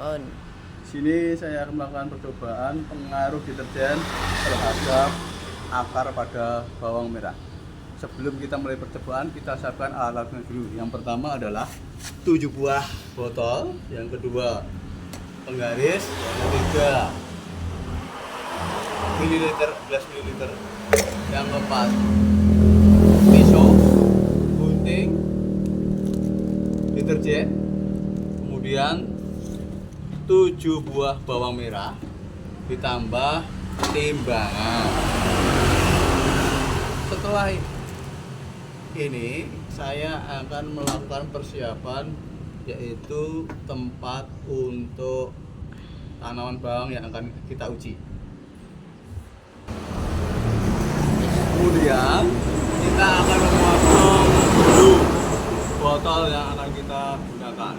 On. Sini saya akan melakukan percobaan pengaruh deterjen terhadap akar pada bawang merah. Sebelum kita mulai percobaan, kita siapkan alat-alatnya dulu. Yang pertama adalah 7 buah botol, yang kedua penggaris, yang ketiga gelas mililiter, yang keempat pisau, gunting, deterjen, kemudian 7 buah bawang merah ditambah timbangan. Setelah ini saya akan melakukan persiapan, yaitu tempat untuk tanaman bawang yang akan kita uji. Kemudian kita akan memotong dulu botol yang akan kita gunakan.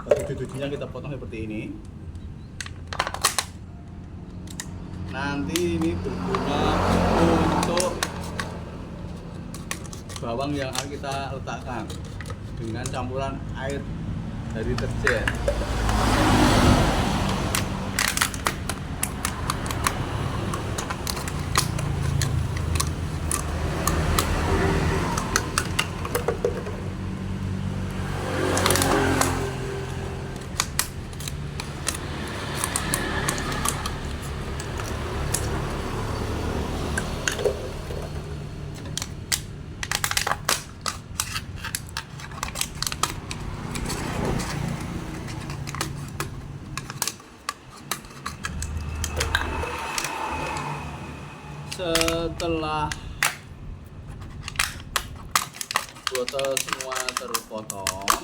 Tujuh-tujuhnya kita potong seperti ini. Nanti ini berguna untuk bawang yang akan kita letakkan dengan campuran air dari deterjen. Setelah botol semua terpotong,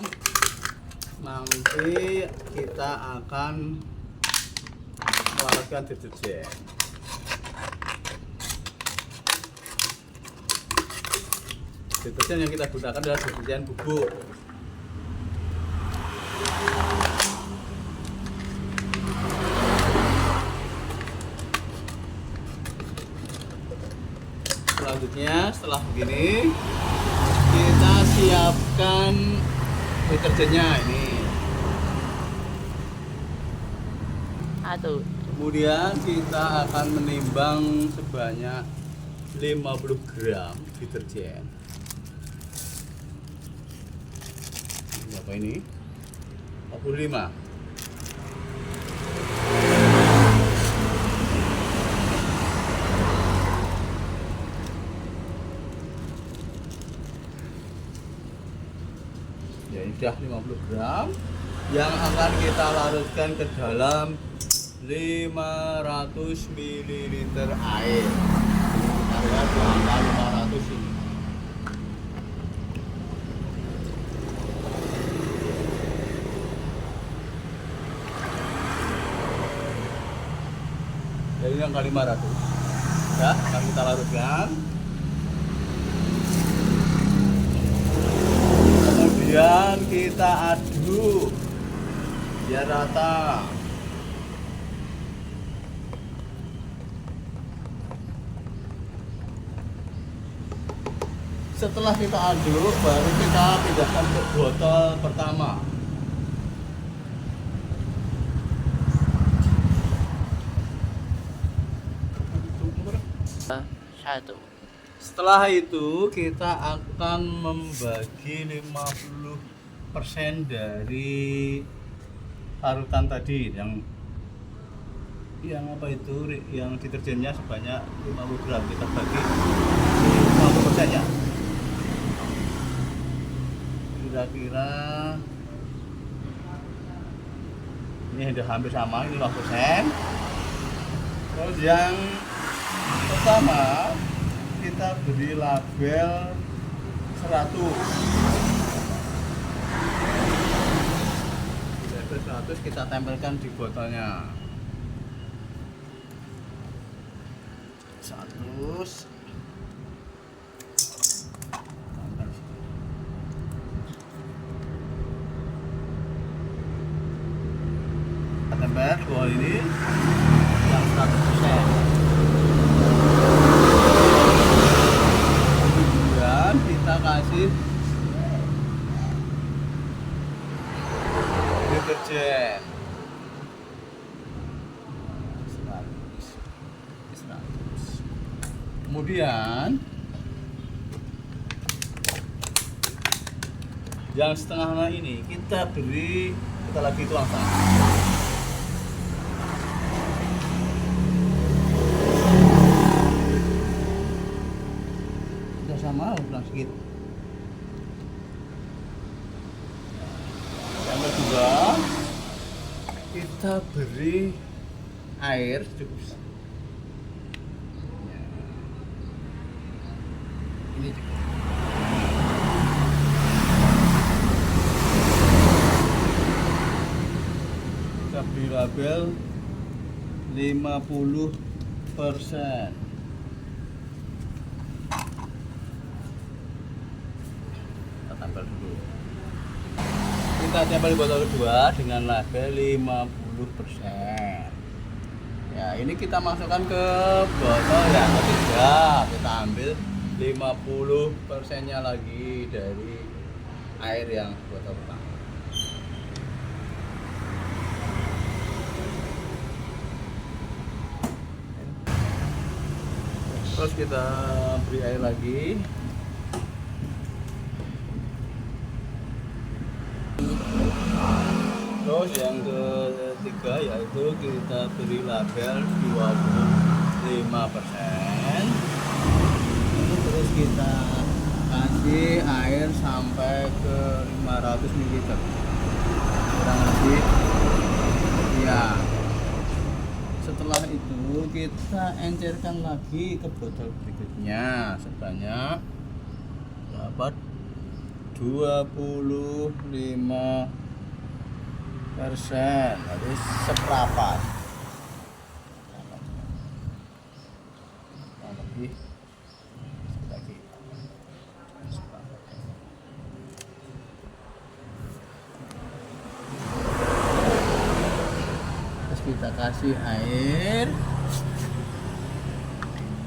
nanti kita akan melarutkan deterjen. Deterjen yang kita gunakan adalah deterjen bubuk. Selanjutnya, setelah begini, kita siapkan deterjennya ini. Satu. Kemudian kita akan menimbang sebanyak 50 gram deterjen. Berapa ini? 45. Ya, ini sudah 50 gram yang akan kita larutkan ke dalam 500 ml air. Kita lihat angka 500 ini. Jadi angka 500. Ya, akan kita larutkan. Kemudian kita aduk biar rata. Setelah kita aduk, baru kita pindahkan ke botol pertama. Satu. Setelah itu kita akan membagi 50% dari larutan tadi yang apa itu, yang deterjennya sebanyak 50 gram, kita bagi 50% nya. Kira-kira ini sudah hampir sama, ini 50%. Terus yang pertama kita beri label 100. Label 100 kita tempelkan di botolnya. 100. Kita tempel di bawah ini yang 100%. Kemudian kita kita kasih deterjen 100. Kemudian yang setengah ini kita lagi tuangkan. Sudah sama, kurang sedikit. Yang kedua, kita beri air cukup. Ini cukup. Kita beri label 50%. Kita tempel dulu. Kita tempel di botol kedua dengan label 50%. Ya, ini kita masukkan ke botol yang ketiga. Kita ambil 50%-nya lagi dari air yang botol pertama. Terus kita beri air lagi. Terus yang ketiga yaitu kita beri label 25%. Terus kita kasih air sampai ke 500 ml. Kurang lebih. Ya. Setelah itu kita encerkan lagi ke botol berikutnya sebanyak dapat 25%, jadi seperempat. Lebih lagi. Terus kita kasih air.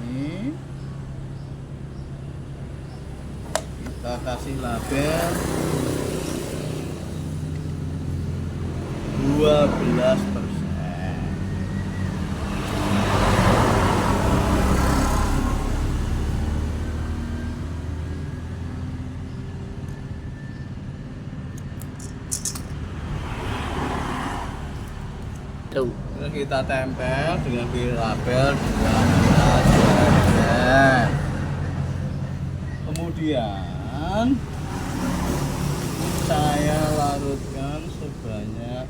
Ini kita kasih label 12%. Tuh. Terus kita tempel dengan label 12%. Kemudian saya larutkan sebanyak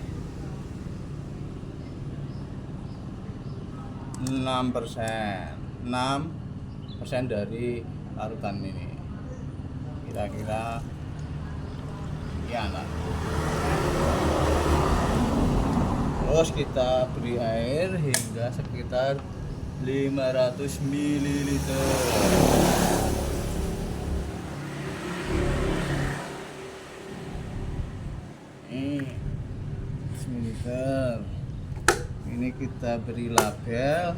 6% dari larutan ini. Kira-kira ya nah. Terus kita beri air hingga sekitar 500 ml. Ini kita beri label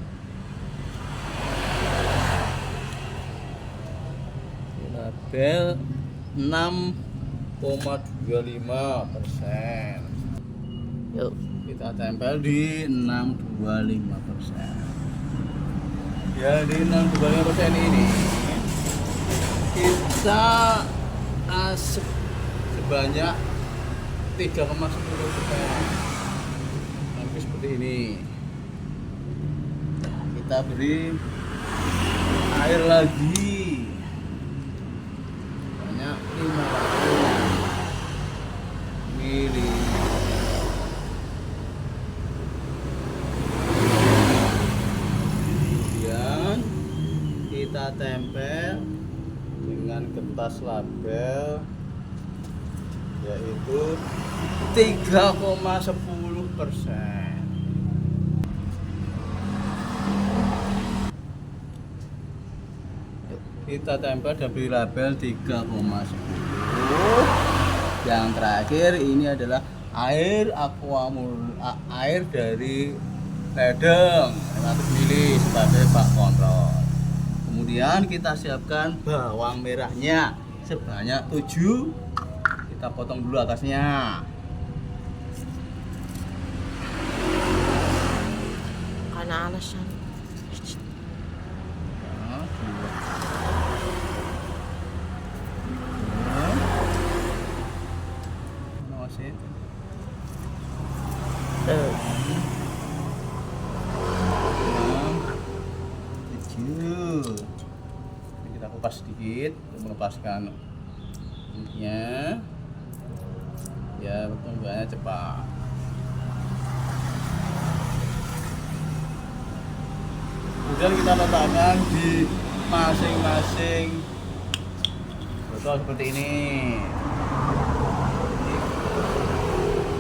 6,25%. Yuk. Kita tempel di 6,25%. Ya, di 6,25% ini kita asap sebanyak 3,10%. Nanti seperti ini. Kita beri air lagi banyak 500 ml. Kita tempel dengan kertas label yaitu 3,10%. Kita tempel dan beri label 3,10. Yang terakhir ini adalah air air dari ledeng 100 ml sebagai bak kontrol. Kemudian kita siapkan bawang merahnya sebanyak 7. Kita potong dulu atasnya. Karena alasan. Nah, dua. Masih. Tuh. 7. Ini kita kupas sedikit untuk melepaskan kulitnya. Ya, pertumbuhannya cepat. Kemudian kita letakkan di masing-masing botol seperti ini.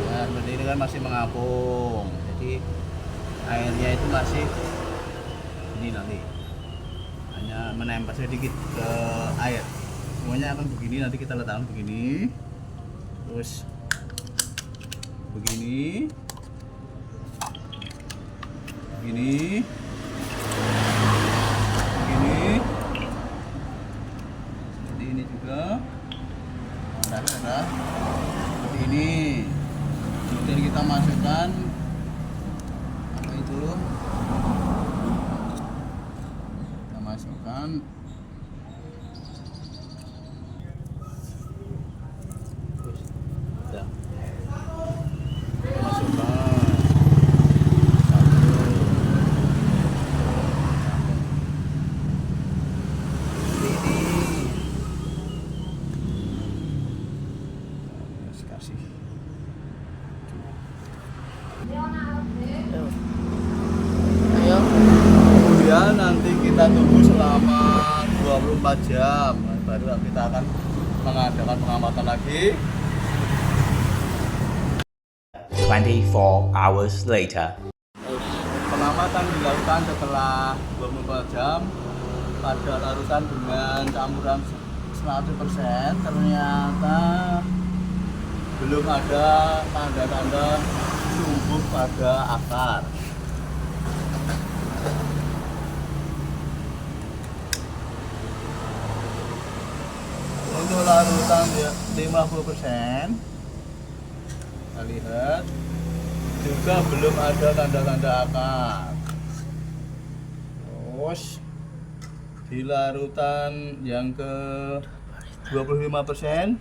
Nah, seperti ini kan masih mengapung, jadi airnya itu masih ini nanti hanya menempel sedikit ke air. Semuanya akan begini, nanti kita letakkan begini, terus begini, begini, begini, seperti ini juga. Nah, seperti ini. Kemudian kita masukkan apa itu? Kita masukkan terus, udah. Masukkan seperti ini. Terus kasih. Tuh. Ayo. Kemudian nanti kita tunggu selama 24 jam. Baru kita akan mengadakan pengamatan lagi. 24 hours later. Pengamatan dilakukan setelah 24 jam pada larutan dengan campuran 100%. Ternyata belum ada tanda-tanda tumbuh pada akar. Untuk larutan 50%, kita lihat juga belum ada tanda-tanda akar. Terus di larutan yang ke 25%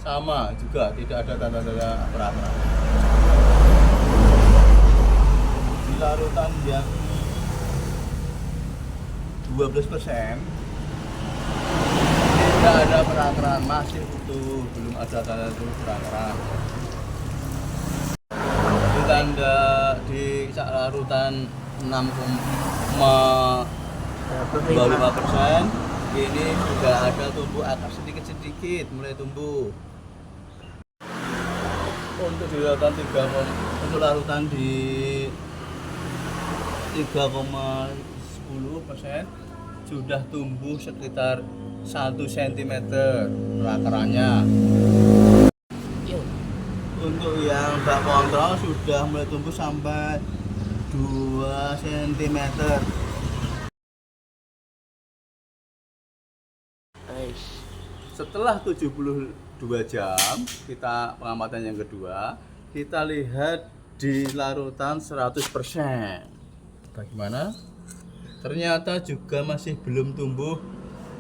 sama juga, tidak ada tanda-tanda akar. Di larutan yang 12% tidak ada perakaran, masih utuh, belum ada tanda-tanda perakaran. Di tanda di larutan 6,25% ini sudah ada tumbuh akar sedikit-sedikit, mulai tumbuh. Untuk di larutan 3, untuk larutan di 3,10% sudah tumbuh sekitar 1 cm perakarannya. Yuk. Untuk yang bak kontrol sudah mulai tumbuh sampai 2 cm. Guys. Setelah 72 jam kita pengamatan yang kedua, kita lihat di larutan 100%. Bagaimana? Ternyata juga masih belum tumbuh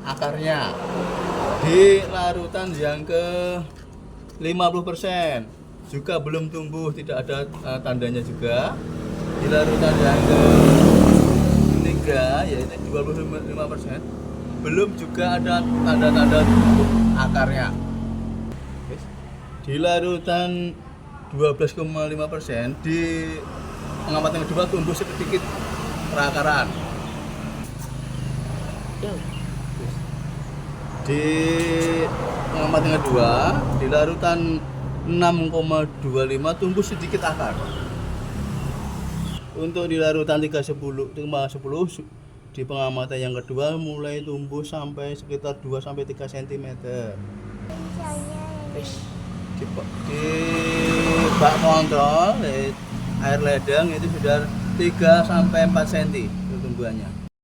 akarnya. Di larutan yang ke 50% juga belum tumbuh, tidak ada tandanya juga. Di larutan yang ke 3 yaitu 25% belum juga ada tanda-tanda tumbuh akarnya. Di larutan 12,5% di pengamatan kedua tumbuh sedikit perakaran. Yuk. Di pengamatan kedua di larutan 6,25 tumbuh sedikit akar. Untuk di larutan 3,10 di pengamatan yang kedua mulai tumbuh sampai sekitar 2-3 cm. Guys. Di bak kontrol air ledeng itu sudah 3-4 cm pertumbuhannya.